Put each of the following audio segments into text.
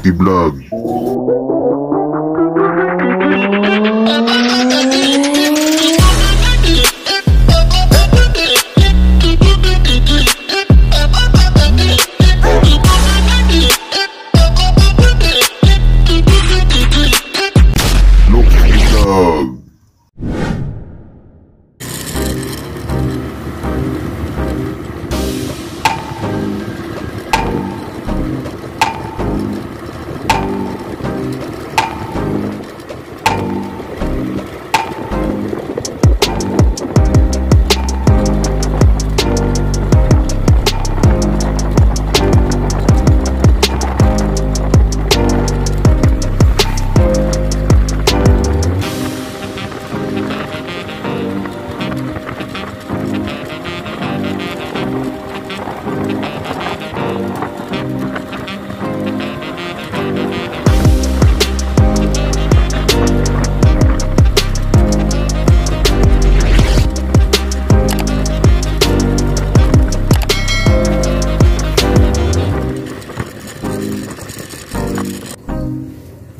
Noxky Vlog.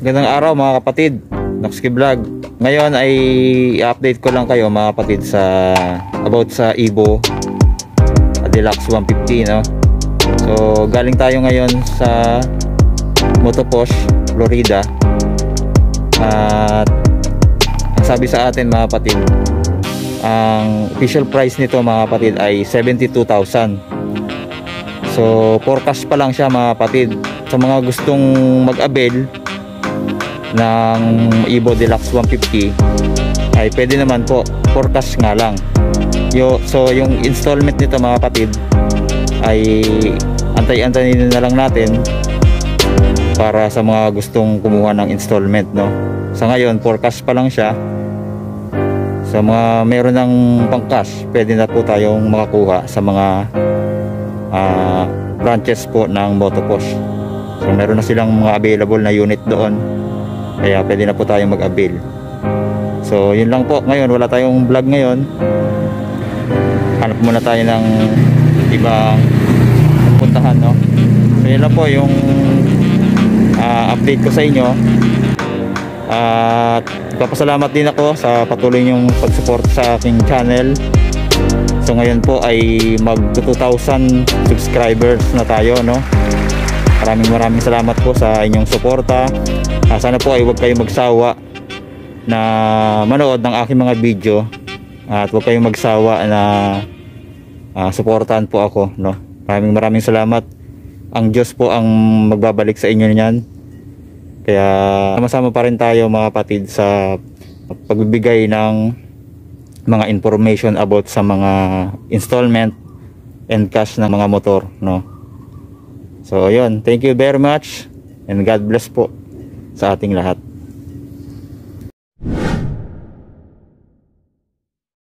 Magandang araw mga kapatid, Noxky Vlog. Ngayon ay i-update ko lang kayo mga kapatid about sa Evo Deluxe 150, no? So galing tayo ngayon sa Motoposh, Florida. At ang sabi sa atin mga kapatid, ang official price nito mga kapatid ay 72,000. So forecast pa lang siya mga kapatid. Sa mga gustong mag-avail ng Evo Deluxe 150 ay pwede naman po, forecast nga lang. So yung installment nito mga kapatid ay antay-antayin na lang natin para sa mga gustong kumuha ng installment, no? Sa ngayon forecast pa lang siya. Sa mga meron ng pang-cash, pwede na po tayong makakuha sa mga branches po ng Motoposh. So meron na silang mga available na unit doon, kaya pwede na po tayong mag-avail. So yun lang po ngayon, wala tayong vlog ngayon. Hanap muna tayo ng ibang puntahan, no? So yun lang po yung update ko sa inyo. At papasalamat din ako sa patuloy niyong pag-support sa aking channel. So ngayon po ay mag 2,000 subscribers na tayo, no? Maraming salamat po sa inyong suporta. Sana po ay huwag kayong magsawa na manood ng aking mga video, at huwag kayong magsawa na suportahan po ako, no? Maraming salamat. Ang Diyos po ang magbabalik sa inyo niyan. Kaya sama-sama pa rin tayo mga kapatid sa pagbibigay ng mga information about sa mga installment and cash ng mga motor, no? So ayun, thank you very much and God bless po sa ating lahat.